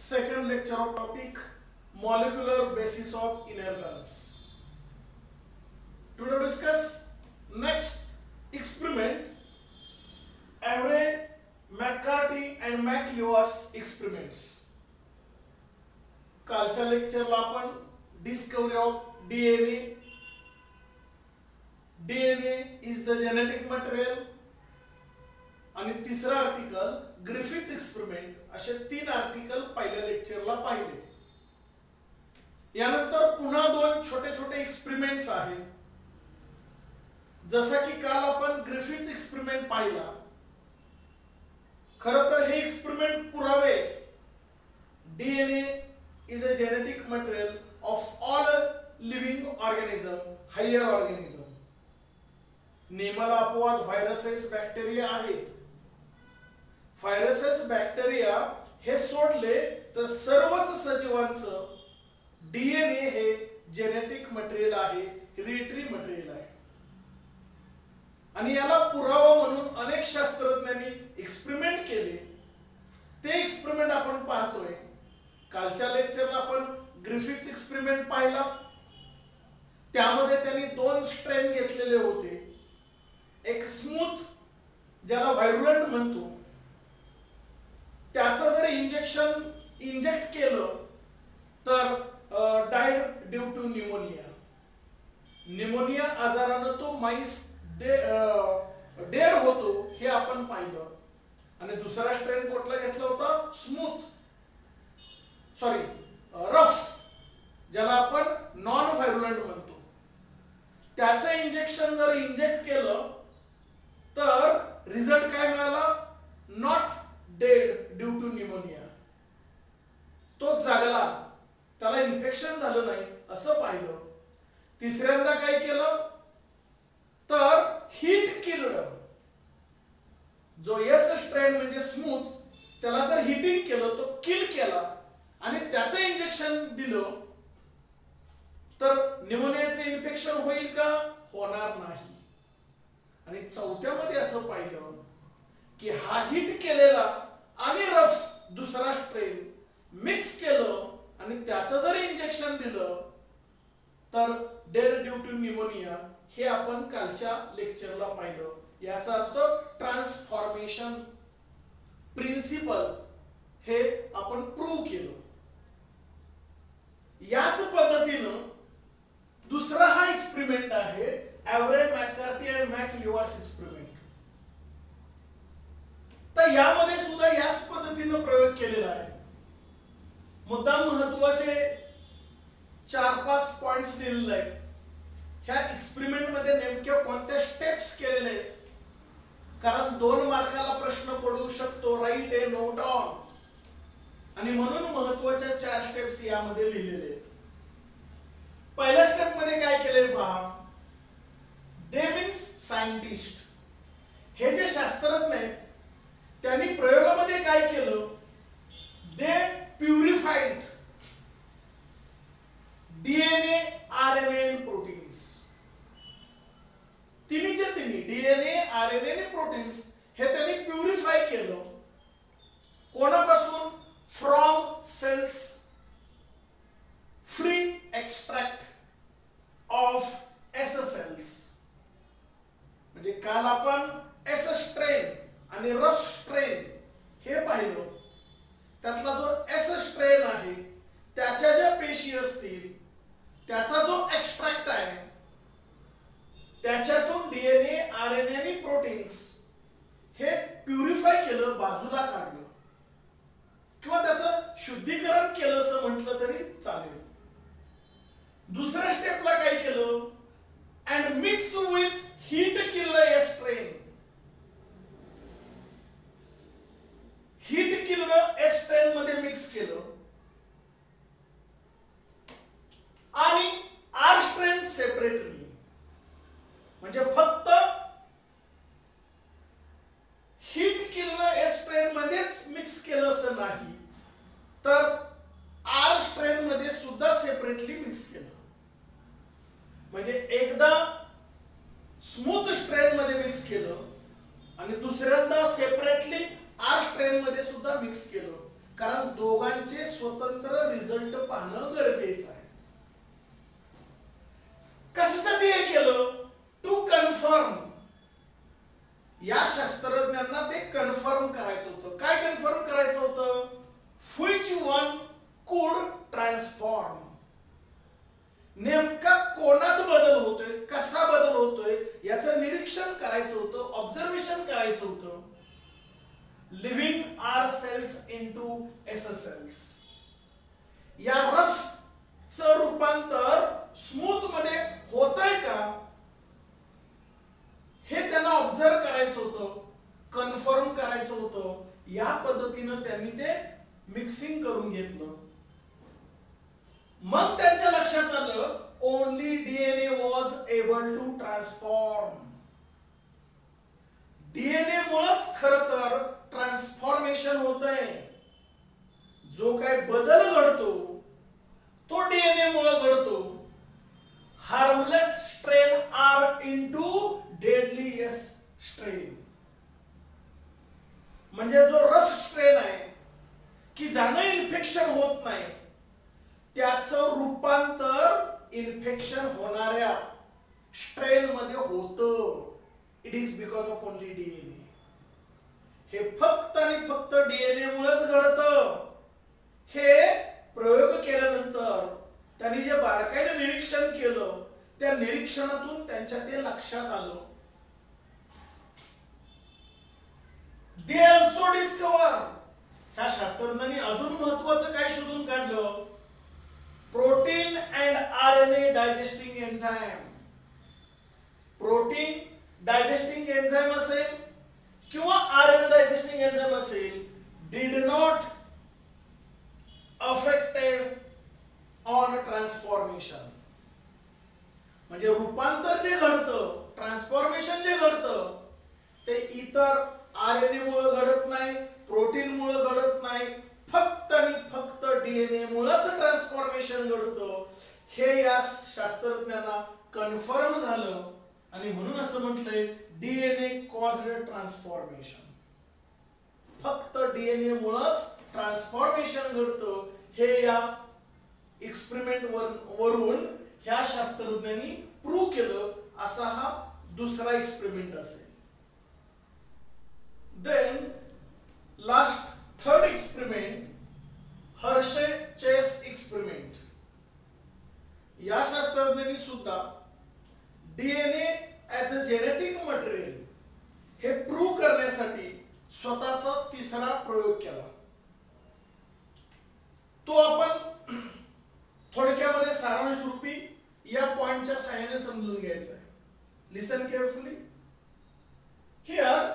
second lecture of topic molecular basis of inertals. Today discuss next experiment, Avery, McCarty and McLeod's experiments. कालच्या लेक्चरला आपण discovery of DNA, DNA is the genetic material आणि तिसरा article Griffiths experiment असे तीन article पहिल्या लेक्चरला पाहिले. यानंतर पुन्हा दोन छोटे छोटे एक्सपेरिमेंट्स आहेत. जसा की काल आपण ग्रिफिथ्स एक्सपेरिमेंट पाहिला. खरं तर हे एक्सपेरिमेंट पुरावे DNA is a genetic material of all living organism, higher organism. नेमल अपवाद व्हायरसेस बॅक्टेरिया आहेत. व्हायरसेस बॅक्टेरिया हे सोडले तर सर्वच सजीवांचं डीएनए हे जेनेटिक मटेरियल आहे, हेरिडिटरी मटेरियल आहे. आणि याला पुरावा म्हणून अनेक शास्त्रज्ञांनी एक्सपेरिमेंट केले. ते एक्सपेरिमेंट आपण पाहतोय. कालच्या लेक्चरला आपण ग्रिफिथ्स एक्सपेरिमेंट पाहिला. त्यामध्ये त्यांनी दोन स्ट्रेन घेतलेले होते. एक स्मूथ ज्याला व्हायरुलंट म्हणतो, त्याचं जर इंजेक्ट केलं तर died due to pneumonia. Pneumonia आजारानं तो माईस डेड होतो हे आपण पाहिलं. आणि दुसरा स्ट्रेन कुठला घेतला होता? रफ ज्याला आपण नॉन व्हायरुलंट म्हणतो. त्याचं इंजेक्शन जर इंजेक्ट केलं तर रिझल्ट काय मिळाला? Not dead due to pneumonia. तो जागला, त्याला इन्फेक्शन झालं नाही असं पाहिलं. तिसऱ्यांदा काय केलं तर हीट किल्ड. जो एस स्ट्रेन म्हणजे स्मूथ, त्याला जर हिटिंग केलं तो किल केला आणि त्याचं इंजेक्शन दिलं तर न्यूमोनियाचे इन्फेक्शन होईल का? होणार नाही. आणि चौथ्यामध्ये असं पाहिलं की हा हिट केलेला आणि रफ दुसरा स्ट्रेन मिक्स केलं आणि त्याचं जर इंजेक्शन दिलं तर डेड ड्यू टू न्यूमोनिया. हे आपण कालच्या लेक्चरला पाहिलं. याचा अर्थ ट्रान्सफॉर्मेशन प्रिन्सिपल हे आपण प्रूव्ह केलं. याच पद्धतीनं दुसरा हा एक्सपेरिमेंट आहे एव्हरे, मॅककार्टी आणि मॅकलिओड्स एक्सपेरिमेंट. तर यामध्ये सुद्धा याच पद्धतीनं प्रयोग केलेला आहे. मुद्दाम महत्वाचे 4-5 पॉइंट्स दिलेले आहेत. ह्या एक्सपेरिमेंट मध्ये नेमक्या कोणत्या स्टेप्स केलेले आहेत, कारण 2 मार्काला प्रश्न पडू शकतो. Write a note on. आणि म्हणून महत्वाच्या 4 स्टेप्स यामध्ये लिहिलेले आहेत. पहिल्या स्टेप मध्ये काय केले पहा. They means scientist. हे जे शास्त्रज्ञ आहेत त्यांनी प्रयोगामध्ये काय केलं? दे प्युरिफाईड डीएनए, आरएनए आणि प्रोटीन्स. तिन्हीचे तिन्ही डीएनए, आरएनए आणि प्रोटीन्स हे त्यांनी प्युरिफाय केलं. कोणापासून? From cells. Free extract of S cells. म्हणजे काल आपण एस स्ट्रेन आणि रफ स्ट्रेन हे पाहिलं. त्यातला जो एस स्ट्रेन आहे त्याच्या ज्या पेशी असतील त्याचा जो एक्सट्रॅक्ट आहे त्याच्यातून डीएनए, आरएनए आणि प्रोटीन्स हे प्युरिफाय केलं, बाजूला काढलं किंवा त्याचं शुद्धीकरण केलं असं म्हटलं तरी चालेल. दुसऱ्या स्टेपला काय केलं? And mix with heat killed a strain. Heat killed a strain मध्ये मिक्स केलं आणि आर स्ट्रेन सेपरेटली. म्हणजे फक्त हीट किल्ड ए स्ट्रेन मध्येच मिक्स केलं असं नाही, तर आर स्ट्रेन मध्ये सुद्धा सेपरेटली मिक्स केलं. म्हणजे एकदा स्मूथ स्ट्रेन मध्ये मिक्स केलं आणि दुसऱ्यांदा सेपरेटली आर स्ट्रेन मध्ये सुद्धा मिक्स केलं. कारण दोघांचे स्वतंत्र रिझल्ट पाहणं गरजेचं आहे. कशासाठी हे केलं? To confirm. या शास्त्रज्ञांना ते कन्फर्म करायचं होतं. काय कन्फर्म करायचं होतं? व्हिच वन कुड ट्रान्सफॉर्म. नेमका कोणात बदल होतोय, कसा बदल होतोय याचं निरीक्षण करायचं होतं, ऑब्झर्वेशन करायचं होतं. Living R cells into S cells. या रफ च रूपांतर स्मूथ मध्ये होतंय का हे त्यांना ऑब्झर्व करायचं होतं, कन्फर्म करायचं होतं. या पद्धतीनं त्यांनी ते मिक्सिंग करून घेतलं. मग त्यांच्या लक्षात आलं only DNA was able to transform. DNA मुळेच खरं तर ट्रान्सफॉर्मेशन होतंय. जो काय बदल घडतो तो डीएनए मुळे घडतो. Harmless strain R into deadliest strain. म्हणजे जो रफ स्ट्रेन आहे की ज्यानं इन्फेक्शन होत नाही त्याचं रूपांतर इन्फेक्शन होणाऱ्या स्ट्रेन मध्ये होतं. It is because of only DNA. हे फक्त आणि फक्त डीएनए मुळेच घडतं. हे प्रयोग केल्यानंतर त्यांनी जे बारकाईने निरीक्षण केलं त्या निरीक्षणातून त्यांच्या ते लक्षात आलं. They also discover. ह्या शास्त्रज्ञांनी अजून महत्वाचं काय शोधून काढलं? Protein and RNA digesting enzyme. Protein digesting enzyme असेल किंवा आरएनए डायजेस्टिंग एन्झाइम असेल, did not affected on transformation. म्हणजे रूपांतर जे घडतं, ट्रान्सफॉर्मेशन जे घडतं ते इतर आरएनए मुळे घडत नाही, प्रोटीन मुळे घडत नाही, फक्त आणि फक्त डीएनए मुळेच ट्रान्सफॉर्मेशन घडतं. हे या शास्त्रज्ञांना कन्फर्म झालं आणि म्हणून असं म्हटलंय डीएनए कॉज्ड ट्रान्सफॉर्मेशन. फक्त डीएनए मुळेच ट्रान्सफॉर्मेशन घडतं. हे या एक्सपेरिमेंट वरून ह्या शास्त्रज्ञांनी प्रूव्ह केलं. असा हा दुसरा एक्सपेरिमेंट असेल. Then last third experiment, Hershey Chase experiment. या शास्त्रज्ञांनी सुद्धा DNA as a genetic material हे प्रूव्ह करण्यासाठी स्वतःचा तिसरा प्रयोग केला. तो आपण थोडक्यामध्ये सारांश रूपी या पॉइंटच्या सहाय्याने समजून घ्यायचा आहे. Listen carefully. Here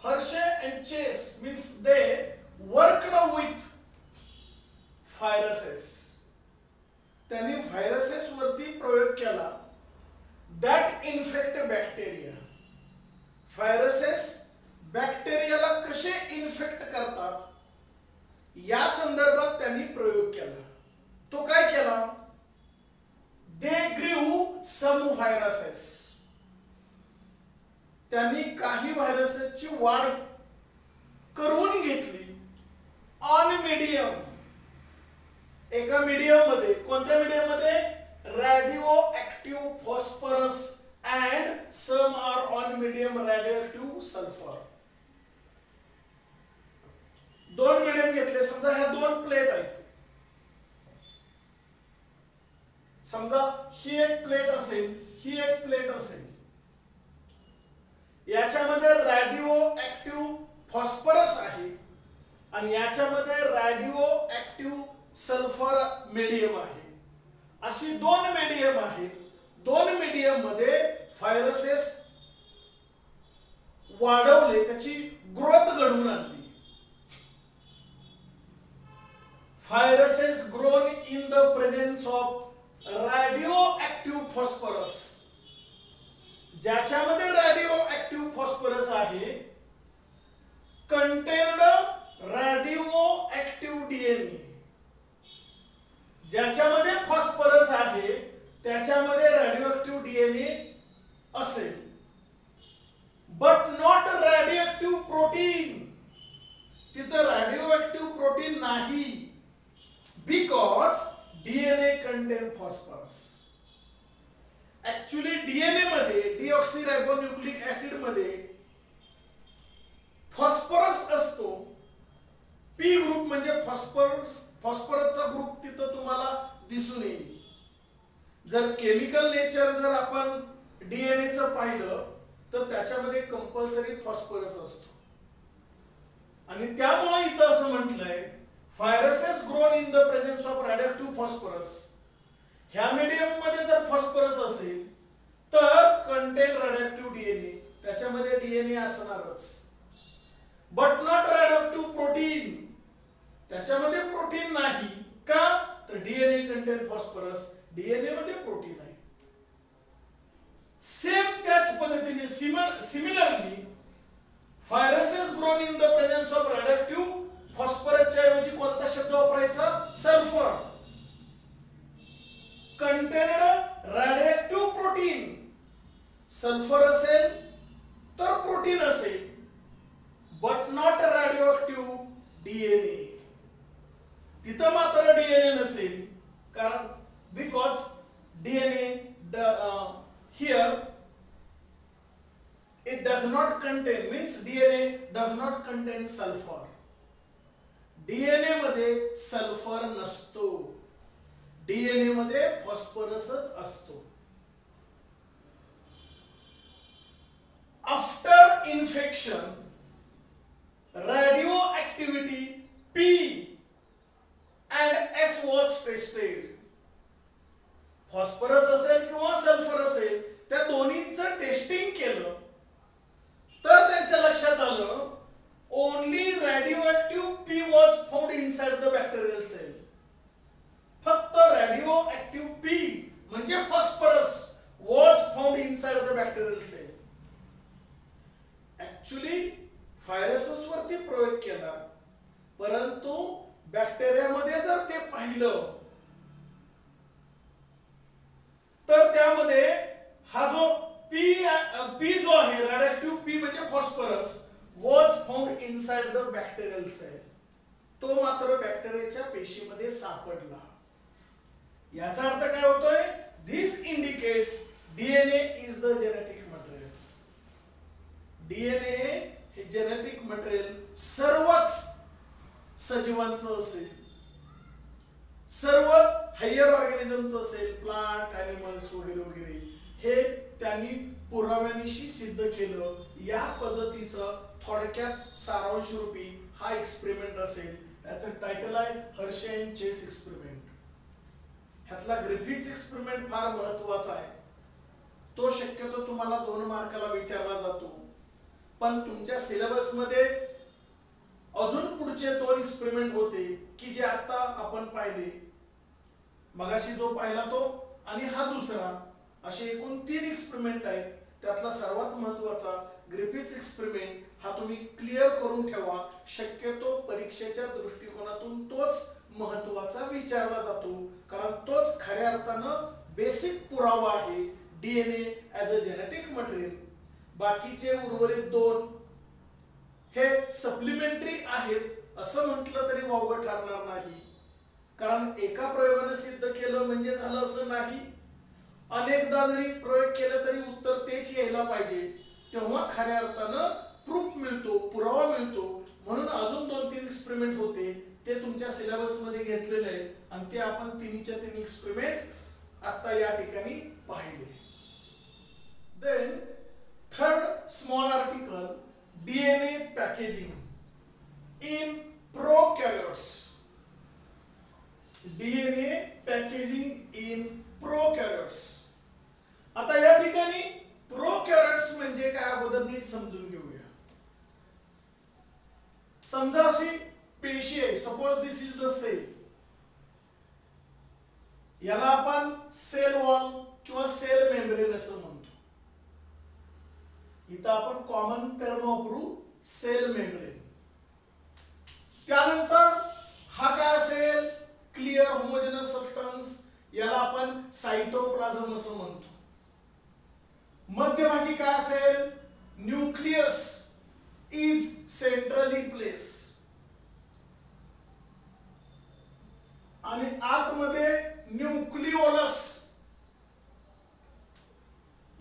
Hershey and Chase means they worked with viruses. त्यांनी व्हायरसेस वरती प्रयोग केला दॅट इन्फेक्ट बॅक्टेरिया. व्हायरसेस बॅक्टेरियाला कसे इन्फेक्ट करतात या संदर्भात त्यांनी प्रयोग केला. तो काय केला? दे ग्रीव सम व्हायरसेस. त्यांनी काही व्हायरसेसची वाढ करून घेतली ऑन मीडियम. एका मीडियम मध्ये. कोणत्या मीडियम मध्ये? Radioactive phosphorus and some are on medium radioactive sulphur. दोन मीडियम घेतले. समजा ह्या दोन प्लेट आहेत. समजा ही एक प्लेट असेल, ही एक प्लेट असेल. याच्यामध्ये रेडिओ ऍक्टिव्ह फॉस्फरस आहे आणि याच्यामध्ये रेडिओ ऍक्टिव्ह सल्फर मीडियम आहे. अशी दोन मीडियम आहेत. दोन मीडियम मध्ये व्हायरसेस वाढवले, त्याची ग्रोथ घडवून आणली. Viruses grown in the presence of radio active phosphorus. ज्याच्यामध्ये रेडिओ ऍक्टिव्ह फॉस्फरस आहे कंटेन्ड रेडिओ ऍक्टिव्ह डीएनए. ज्याच्यामध्ये फॉस्फरस आहे त्याच्यामध्ये रेडिओ ऍक्टिव्ह डीएनए असेल, but not radio active protein. तिथं रेडिओ ऍक्टिव्ह प्रोटीन नाही, because DNA contain phosphorus. Actually DNA मध्ये डीऑक्सीरायबोन्यूक्लिक acid मध्ये फॉस्फरस असतो. पी ग्रुप म्हणजे फॉस्फरसचा ग्रुप तिथं तुम्हाला दिसून येईल. जर केमिकल नेचर जर आपण डीएनएचं पाहिलं तर त्याच्यामध्ये कंपल्सरी फॉस्फरस असतो. आणि त्यामुळे इथं असं म्हटलंय viruses grown in the presence of radioactive phosphorus. ह्या मीडियम मध्ये जर फॉस्फरस असेल तर कंटेन रेडिओएक्टिव्ह डीएनए, त्याच्यामध्ये डीएनए असणारच. बट नॉट रेडिओएक्टिव्ह प्रोटीन, त्याच्यामध्ये प्रोटीन नाही. का तर डीएनए कंटेन फॉस्फरस, डीएनए मध्ये प्रोटीन आहे. सेम त्याच पद्धतीने similarly viruses grown in the presence of radioactive फॉस्फरसच्या ऐवजी कोणता शब्द वापरायचा? Sulphur. Contained radioactive protein. Sulphur असेल तर प्रोटीन असेल, बट नॉट रेडिओएक्टिव्ह डीएनए. तिथं मात्र डीएनए नसेल, कारण because DNA here it does not contain, means DNA does not contain sulfur. DNA मध्ये सल्फर नसतो, डीएनए मध्ये फॉस्फरसच असतो. After infection radio activity P and S was tested. Phosphorus असेल किंवा सल्फर असेल, त्या दोन्हीचं टेस्टिंग केलं तर त्यांच्या लक्षात आलं only radioactive P was found inside the bacterial cell. फक्त रेडिओएक्टिव्ह पी म्हणजे phosphorus was found inside the bacterial cell. Actually viruses वरती प्रयोग केला, परंतु बॅक्टेरियामध्ये जर ते पाहिलं तर त्यामध्ये हा जो पी जो आहे रेडिओएक्टिव्ह पी म्हणजे phosphorus was found inside the bacterial cell. तो मात्र बॅक्टेरियाच्या पेशीमध्ये सापडला. याचा अर्थ काय होतोय? This indicates DNA is the genetic material. DNA हे जेनेटिक मटेरियल सर्वच सजीवांचं असेल, सर्व हायर ऑर्गॅनिझमचं असेल, प्लांट, ॲनिमल्स वगैरे वगैरे, हे त्यांनी पुराव्यानिशी सिद्ध केलं. या पद्धतीचं थोडक्यात सारांश रूपी हा एक्सपेरिमेंट असेल. त्याचं टायटल आहे हर्शे अँड चेस एक्सपेरिमेंट. ह्यातला ग्रिफिथ्स एक्सपेरिमेंट फार महत्वाचा आहे. तो शक्यतो तुम्हाला 2 मार्काला विचारला जातो, पण तुमच्या सिलेबस मध्ये अजून पुढचे 2 एक्सपेरिमेंट होते की जे आता आपण पाहिले. मगाशी जो पाहिला तो आणि हा दुसरा, असे एकूण 3 एक्सपेरिमेंट आहेत. त्यातला सर्वात महत्वाचा ग्रिफिथ्स एक्सपेरिमेंट हा तुम्ही क्लिअर करून ठेवा. शक्यतो परीक्षेच्या दृष्टिकोनातून तोच महत्वाचा विचारला जातो, कारण तोच खऱ्या अर्थानं बेसिक पुरावा आहे DNA as a genetic material. बाकीचे उर्वरित 2 हे सप्लिमेंटरी आहेत असं म्हटलं तरी वावगं ठरणार नाही, कारण एका प्रयोगाने सिद्ध केलं म्हणजे झालं असं नाही. अनेकदा जरी प्रयोग केले तरी उत्तर तेच यायला पाहिजे, तेव्हा खऱ्या अर्थानं प्रूफ मिळतो, पुरावा मिळतो. म्हणून अजून 2-3 एक्सपेरिमेंट होते, ते तुमच्या सिलेबस मध्ये घेतलेले आहेत आणि ते आपण 3च्या 3 एक्सपेरिमेंट आता या ठिकाणी पाहिले. Then third small article, DNA packaging in prokaryotes. DNA packaging in prokaryotes. आता या ठिकाणी प्रोकॅरियोट्स म्हणजे काय अगोदर नीट समजून घेऊया. समजा अशी पेशी आहे, suppose this is the cell. याला आपण सेल वॉल किंवा सेल मेम्ब्रेन असं म्हणतो. इथं आपण कॉमन टर्म वापरू, सेल मेम्ब्रेन. त्यानंतर हा काय असेल? क्लिअर होमोजेनस सबस्टन्स, याला आपण सायटोप्लाझम असं म्हणतो. मध्यभागी काय असेल? Nucleus is centrally place.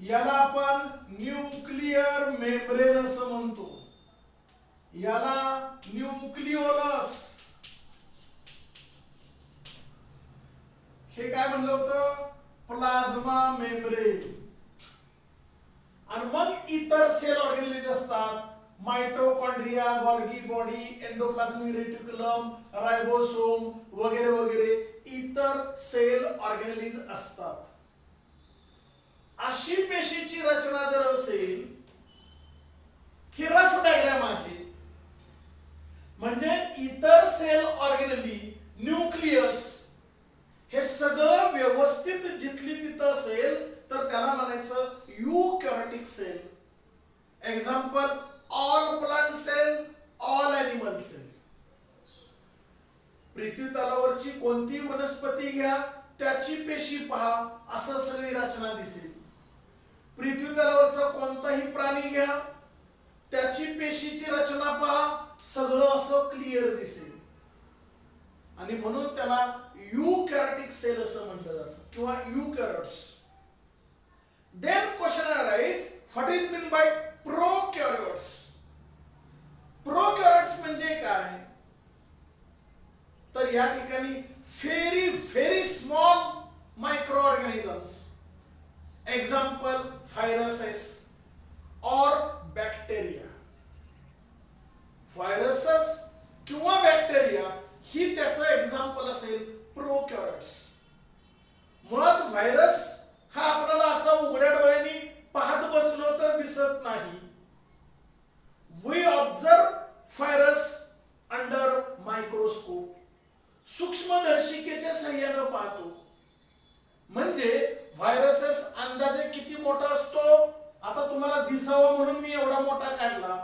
याला आपण न्यूक्लियर मेम्ब्रेन असं म्हणतो, याला न्यूक्लिओलस. हे काय म्हणलं होतं? Plasma membrane. आणि मग इतर सेल ऑर्गॅनिज असतात, mitochondria, Golgi body, endoplasmic reticulum, ribosome वगैरे वगैरे इतर सेल ऑर्गॅनिज असतात. अशी पेशीची रचना जर असेल, ही रफ डायग्राम आहे, म्हणजे इतर सेल ऑर्गॅनिली, न्यूक्लियस हे सगळं व्यवस्थित जिथली तिथं असेल तर त्याला म्हणायचं eukaryotic cell. Example all plant cell, all animal cell. पृथ्वी तलावरची कोणती वनस्पती घ्या, त्याची पेशी पहा, असं सगळी रचना दिसेल. पृथ्वी तलावरचा कोणताही प्राणी घ्या, त्याची पेशीची रचना पहा, सगळं असं क्लिअर दिसेल. आणि म्हणून त्याला यूकॅरियोटिक सेल असं म्हटलं जातं किंवा eukaryotes. Then question arise, what is mean by prokaryotes? Prokaryotes म्हणजे काय? तर या ठिकाणी very very small micro organisms, example viruses और बॅक्टेरिया. व्हायरसेस किंवा बॅक्टेरिया ही त्याचं एक्झाम्पल असेल प्रोकॅरियोट्स. मुळात व्हायरस हा आपल्याला असा उघड्या डोळ्यांनी पाहत बसलो तर दिसत नाही. We observe virus under microscope, सूक्ष्मदर्शिकेच्या साहाय्याने पाहतो. म्हणजे व्हायरसेस अंदाजे किती मोठा असतो? आता तुम्हाला दिसावं म्हणून मी एवढा मोठा काढला,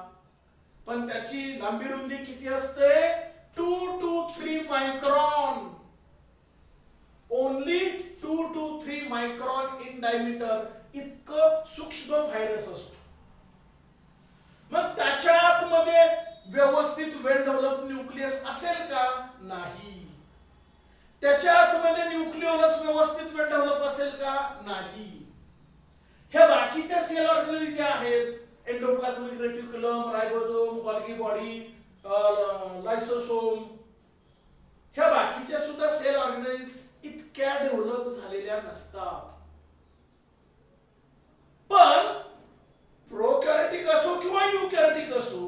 पण त्याची लांबी रुंदी किती असते? 2 to 3 micron. Only 2 to 3 micron in diameter इतकं सूक्ष्म व्हायरस असतो. मग त्याच्या आतमध्ये व्यवस्थित वेल डेव्हलप न्यूक्लियस असेल का? नाही. त्याच्या आतमध्ये न्यूक्लिओलस व्यवस्थित वेल डेव्हलप असेल का? नाही. ह्या बाकीच्या सेल ऑर्गॅनिज जे आहेत, एंडोप्लाझमिक रेटिक्युलम, रायबोसोम, गॉल्गी बॉडी, लायसोसोम, ह्या बाकीच्या सुद्धा सेल ऑर्गॅनिज इतक्या डेव्हलप झालेल्या नसतात. पण प्रोकॅरियोटिक असो किंवा यूकॅरियोटिक असो,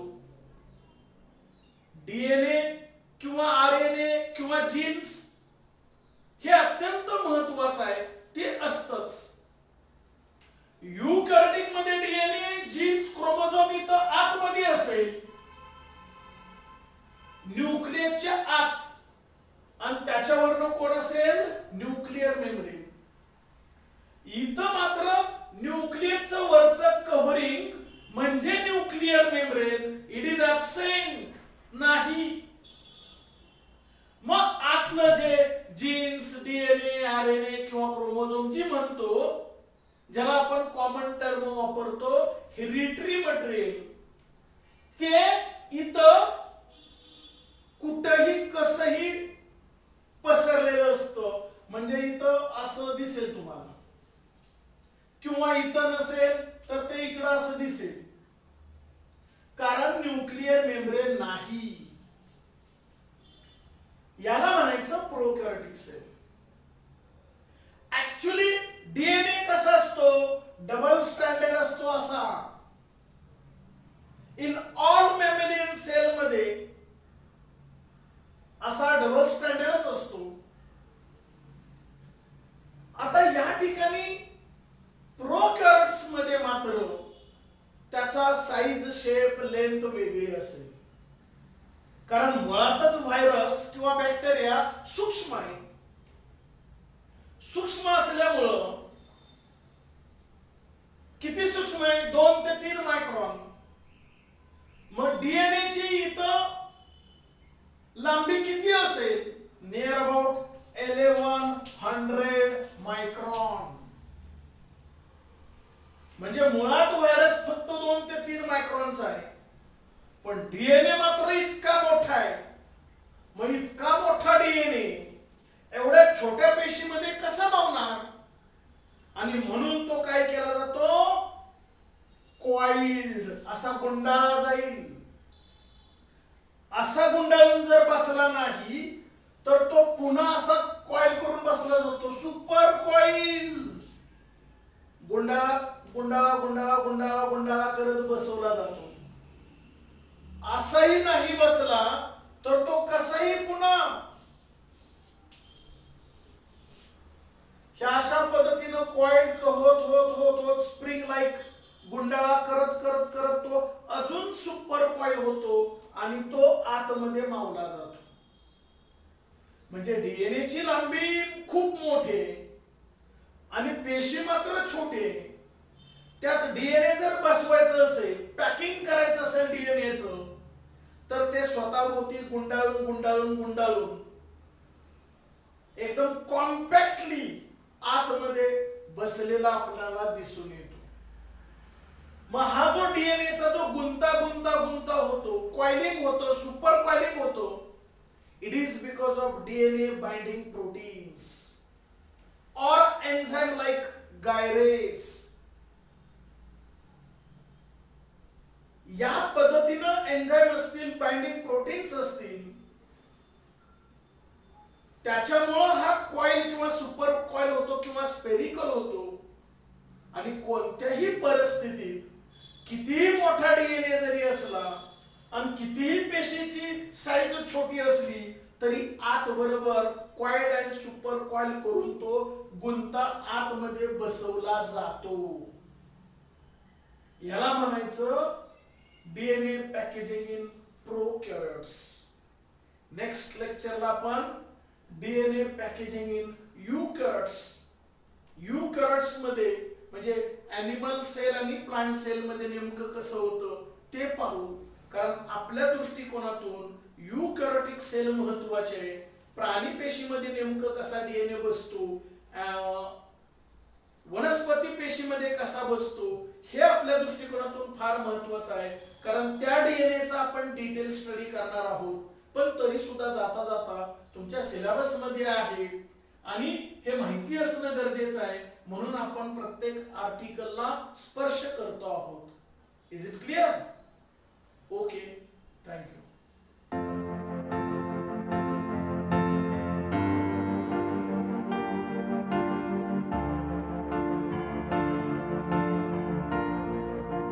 डीएनए किंवा आरएनए किंवा जीन्स हे अत्यंत महत्वाचं आहे, ते असतच. यूकॅरियोटिक मध्ये डीएनए, जीन्स, क्रोमोझोम इथं आतमध्ये असेल, न्यूक्लियसच्या आत, आणि त्याच्यावरनं कोण असेल? Nuclear membrane. इथं मात्र न्यूक्लियसचं वरचं कव्हरिंग म्हणजे nuclear membrane, it is absent. नाही. मग आतलं जे जीन्स, डीएनए, आरएनए किंवा क्रोमोझोम जी म्हणतो, ज्याला आपण कॉमन टर्म वापरतो हेरिडिटरी मटेरियल, ते इथं कुठेही कसंही पसरलेलं असतं. म्हणजे इथं असं दिसेल तुम्हाला, किंवा इथं नसेल तर ते इकडं असं दिसेल, कारण न्यूक्लियर मेम्ब्रेन नाही. याला म्हणायचं प्रोकॅरियोटिक सेल. ऍक्च्युली डीएनए कसा असतो? डबल स्ट्रँडेड असतो असा. इन ऑल मॅमेलियन सेल मध्ये असा डबल स्ट्रँडेडच असतो. आता या ठिकाणी प्रोकॅरियोट्स मध्ये मात्र त्याचा साईज, शेप, लेंथ वेगळी असेल, कारण मुळातच व्हायरस किंवा बॅक्टेरिया सूक्ष्म आहे. सूक्ष्म असल्यामुळं किती सूक्ष्म आहे? 2 ते 3 मायक्रॉन. मग डीएनए ची इथं लांबी किती असेल? Near about 1100 micron. म्हणजे मुळात व्हायरस फक्त 2 ते 3 मायक्रॉनचा आहे, पण डीएनए मात्र इतका मोठा आहे. मग इतका मोठा डीएनए एवढ्या छोट्या पेशीमध्ये कसा मावणार? आणि म्हणून तो काय केला जातो? गुंडाळला जाईल. असा गुंडाळून जर बसला नाही तर तो पुन्हा असा कॉईल करून बसला जातो, सुपर कॉईल. गुंडाळा गुंडाळा गुंडाळा गुंडाळा गुंडाळा करत बसवला जातो. असाही नाही बसला तर तो कसाही पुन्हा ह्या अशा पद्धतीनं कॉईल होत होत होत होत स्प्रिंग लाईक गुंडाळा करत करत करत तो अजून सुपर कॉईल होतो आणि तो आतमध्ये मावला जातो. म्हणजे डीएनए ची लांबी खूप मोठी आहे आणि पेशी मात्र छोटे. त्यात डीएनए जर बसवायचं असेल, पॅकिंग करायचं असेल डीएनएचं, तर ते स्वतःभोवती गुंडाळून गुंडाळून गुंडाळून एकदम कॉम्पॅक्टली आतमध्ये बसलेला आपल्याला दिसून येतो. मग हा जो डीएनएचा जो गुंता गुंता गुंता होतो, कॉइलिंग होतो, सुपर कॉइलिंग होतो, it is because of DNA binding proteins और एन्झाइम लाइक गायरेज. या पद्धतीनं एन्झाइम असतील, बाइंडिंग प्रोटीन्स असतील, त्याच्यामुळे हा कॉइल किंवा सुपर कॉइल होतो किंवा स्पेरिकल होतो. आणि कोणत्याही परिस्थितीत कितीही मोठा डीएनए जरी असला आणि कितीही पेशीची साईज छोटी असली तरी आत बरोबर कॉइल आणि सुपर कॉइल करून तो गुंता आतमध्ये बसवला जातो. याला म्हणायचं डीएनए पॅकेजिंग इन प्रोकॅरियोट्स. नेक्स्ट लेक्चरला आपण डीएनए पॅकेजिंग इन यूकॅरियोट्स. यूकॅरियोट्स मध्ये म्हणजे ॲनिमल सेल आणि प्लांट सेल मध्ये नेमकं कसं होतं ते पाहू. कारण आपल्या दृष्टिकोनातून यूकॅरियोटिक सेल महत्त्वाचे आहे. प्राणी पेशीमध्ये नेमकं कसा डीएनए बसतो, वनस्पती पेशीमध्ये कसा बसतो, हे आपल्या दृष्टिकोनातून फार महत्त्वाचं आहे. कारण त्या डीएनएचा आपण डिटेल स्टडी करणार आहोत. पण तरी सुद्धा जाता जाता तुमच्या सिलेबस मध्ये आहे आणि हे माहिती असणं गरजेचं आहे. म्हणून आपण प्रत्येक आर्टिकलला स्पर्श करतो आहोत. Is it clear? Okay, thank you.